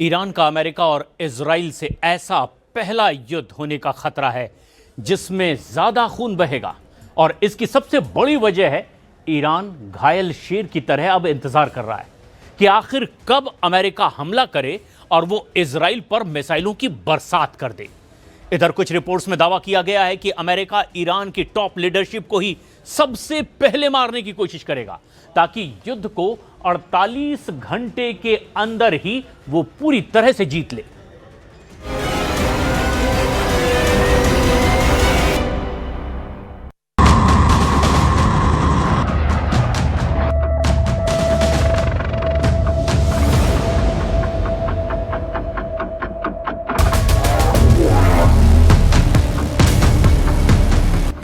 Iran का America और Israel से ऐसा पहला युद्ध होने का खतरा है जिसमें ज्यादा खून बहेगा। और इसकी सबसे बड़ी वजह है ईरान घायल शेर की तरह अब इंतजार कर रहा है कि आखिर कब अमेरिका हमला करे और वो इजराइल पर मिसाइलों की बरसात कर दे। इधर कुछ रिपोर्ट्स में दावा किया गया है कि अमेरिका ईरान की टॉप लीडरशिप को ही सबसे पहले मारने की कोशिश करेगा ताकि युद्ध को 48 घंटे के अंदर ही वो पूरी तरह से जीत ले।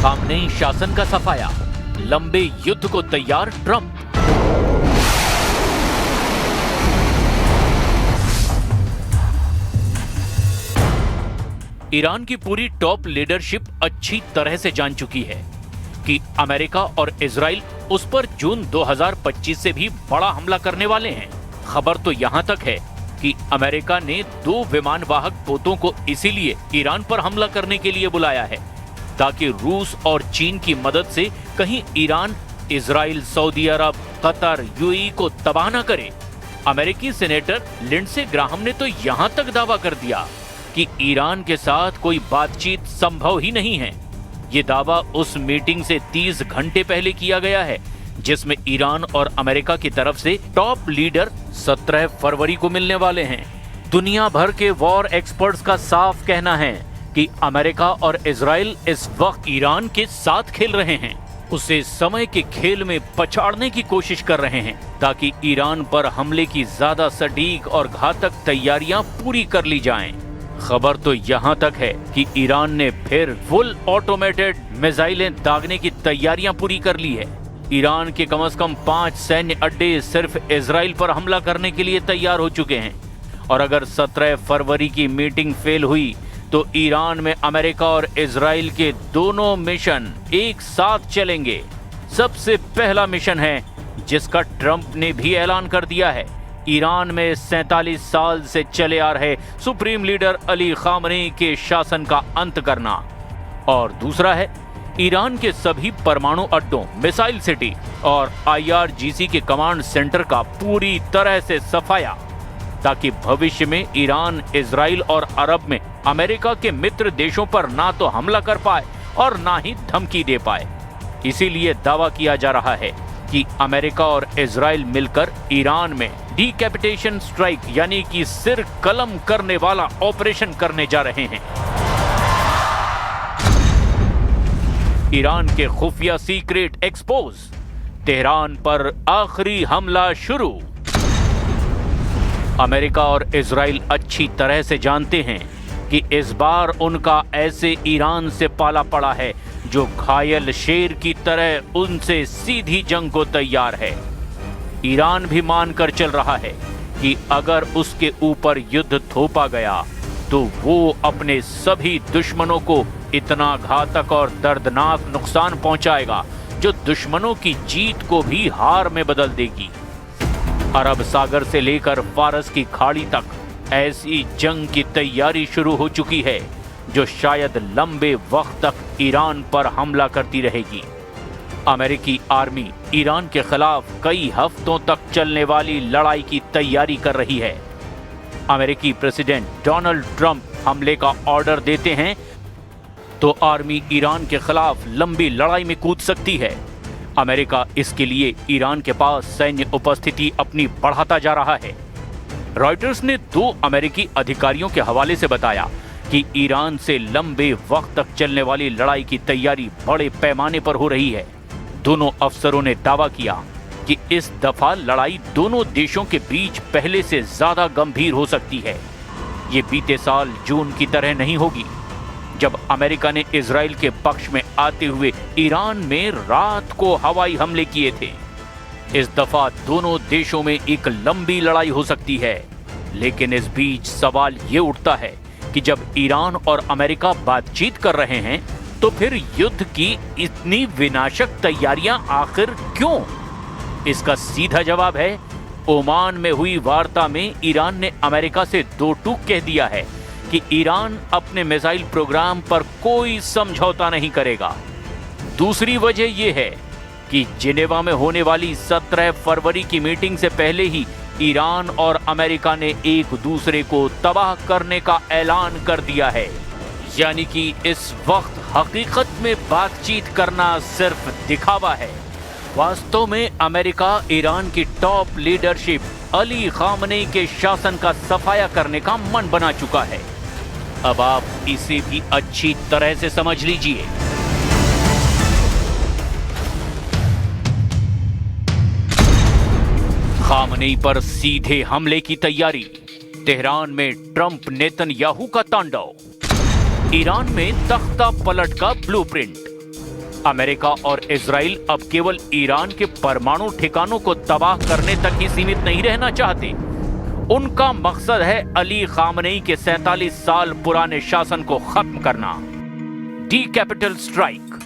सामने शासन का सफाया, लंबे युद्ध को तैयार ट्रंप। ईरान की पूरी टॉप लीडरशिप अच्छी तरह से जान चुकी है कि अमेरिका और इजराइल उस पर जून 2025 से भी बड़ा हमला करने वाले हैं। खबर तो यहां तक है कि अमेरिका ने 2 विमान वाहक पोतों को इसीलिए ईरान पर हमला करने के लिए बुलाया है ताकि रूस और चीन की मदद से कहीं ईरान इजराइल, सऊदी अरब, कतर, यूएई को तबाह न करे। अमेरिकी सेनेटर लिंडसे ग्राहम ने तो यहां तक दावा कर दिया कि ईरान के साथ कोई बातचीत संभव ही नहीं है। ये दावा उस मीटिंग से 30 घंटे पहले किया गया है जिसमें ईरान और अमेरिका की तरफ से टॉप लीडर 17 फरवरी को मिलने वाले हैं। दुनिया भर के वॉर एक्सपर्ट्स का साफ कहना है कि अमेरिका और इजराइल इस वक्त ईरान के साथ खेल रहे हैं, उसे समय के खेल में पछाड़ने की कोशिश कर रहे हैं ताकि ईरान पर हमले की ज्यादा सटीक और घातक तैयारियां पूरी कर ली जाएं। खबर तो यहां तक है कि ईरान ने फिर फुल ऑटोमेटेड मिसाइलें दागने की तैयारियां पूरी कर ली है। ईरान के कम से कम 5 सैन्य अड्डे सिर्फ इजराइल पर हमला करने के लिए तैयार हो चुके हैं। और अगर 17 फरवरी की मीटिंग फेल हुई तो ईरान में अमेरिका और इजराइल के दोनों मिशन एक साथ चलेंगे। सबसे पहला मिशन है जिसका ट्रंप ने भी ऐलान कर दिया है, ईरान में 47 साल से चले आ रहे सुप्रीम लीडर अली खामनेई के शासन का अंत करना। और दूसरा है ईरान के सभी परमाणु अड्डों, मिसाइल सिटी और IRGC के कमांड सेंटर का पूरी तरह से सफाया ताकि भविष्य में ईरान, इजराइल और अरब में अमेरिका के मित्र देशों पर ना तो हमला कर पाए और ना ही धमकी दे पाए। इसीलिए दावा किया जा रहा है कि अमेरिका और इजराइल मिलकर ईरान में डिकैपिटेशन स्ट्राइक यानी कि सिर कलम करने वाला ऑपरेशन करने जा रहे हैं। ईरान के खुफिया सीक्रेट एक्सपोज, तेहरान पर आखिरी हमला शुरू। अमेरिका और इजराइल अच्छी तरह से जानते हैं कि इस बार उनका ऐसे ईरान से पाला पड़ा है जो घायल शेर की तरह उनसे सीधी जंग को तैयार है। ईरान भी मानकर चल रहा है कि अगर उसके ऊपर युद्ध थोपा गया तो वो अपने सभी दुश्मनों को इतना घातक और दर्दनाक नुकसान पहुंचाएगा जो दुश्मनों की जीत को भी हार में बदल देगी। अरब सागर से लेकर फारस की खाड़ी तक ऐसी जंग की तैयारी शुरू हो चुकी है जो शायद लंबे वक्त तक ईरान पर हमला करती रहेगी। अमेरिकी आर्मी ईरान के खिलाफ कई हफ्तों तक चलने वाली लड़ाई की तैयारी कर रही है। अमेरिकी प्रेसिडेंट डोनाल्ड ट्रंप हमले का ऑर्डर देते हैं तो आर्मी ईरान के खिलाफ लंबी लड़ाई में कूद सकती है। अमेरिका इसके लिए ईरान के पास सैन्य उपस्थिति अपनी बढ़ाता जा रहा है। रॉयटर्स ने 2 अमेरिकी अधिकारियों के हवाले से बताया कि ईरान से लंबे वक्त तक चलने वाली लड़ाई की तैयारी बड़े पैमाने पर हो रही है। दोनों अफसरों ने दावा किया कि इस दफा लड़ाई दोनों देशों के बीच पहले से ज्यादा गंभीर हो सकती है। ये बीते साल जून की तरह नहीं होगी। जब अमेरिका ने इजराइल के पक्ष में आते हुए ईरान में रात को हवाई हमले किए थे। इस दफा दोनों देशों में एक लंबी लड़ाई हो सकती है, लेकिन इस बीच सवाल ये उठता है कि जब ईरान और अमेरिका बातचीत कर रहे हैं तो फिर युद्ध की इतनी विनाशक तैयारियां आखिर क्यों? इसका सीधा जवाब है, ओमान में हुई वार्ता में ईरान ने अमेरिका से दो टूक कह दिया है कि ईरान अपने मिसाइल प्रोग्राम पर कोई समझौता नहीं करेगा। दूसरी वजह यह है कि जिनेवा में होने वाली 17 फरवरी की मीटिंग से पहले ही ईरान और अमेरिका ने एक दूसरे को तबाह करने का ऐलान कर दिया है। यानी कि इस वक्त हकीकत में बातचीत करना सिर्फ दिखावा है। वास्तव में अमेरिका ईरान की टॉप लीडरशिप अली खामनेई के शासन का सफाया करने का मन बना चुका है। अब आप इसे भी अच्छी तरह से समझ लीजिए। खामनेई पर सीधे हमले की तैयारी, तेहरान में ट्रंप नेतन्याहू का तांडव, ईरान में तख्ता पलट का ब्लूप्रिंट। अमेरिका और इजराइल अब केवल ईरान के परमाणु ठिकानों को तबाह करने तक ही सीमित नहीं रहना चाहते। उनका मकसद है अली खामनेई के 47 साल पुराने शासन को खत्म करना। D capital strike.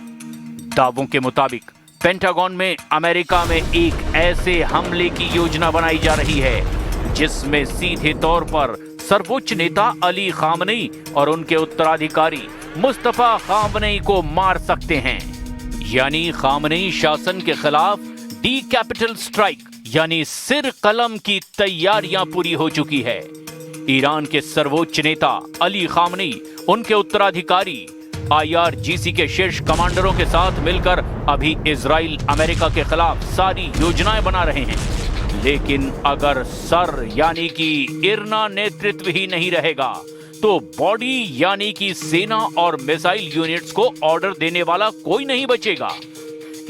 दावों के मुताबिक पेंटागन में अमेरिका में एक ऐसे हमले की योजना बनाई जा रही है जिसमें सीधे तौर पर सर्वोच्च नेता अली खामनेई और उनके उत्तराधिकारी मुस्तफा खामनेई को मार सकते हैं। यानी खामनेई शासन के खिलाफ डी कैपिटल स्ट्राइक यानी सिर कलम की तैयारियां पूरी हो चुकी है। ईरान के सर्वोच्च नेता अली खामनेई, उनके उत्तराधिकारी IRGC के शीर्ष कमांडरों के साथ मिलकर अभी इजराइल अमेरिका के खिलाफ सारी योजनाएं बना रहे हैं। लेकिन अगर सर यानी कि इरना नेतृत्व ही नहीं रहेगा तो बॉडी यानी कि सेना और मिसाइल यूनिट्स को ऑर्डर देने वाला कोई नहीं बचेगा।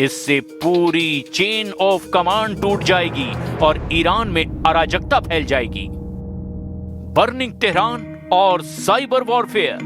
इससे पूरी चेन ऑफ कमांड टूट जाएगी और ईरान में अराजकता फैल जाएगी। बर्निंग तेहरान और साइबर वॉरफेयर।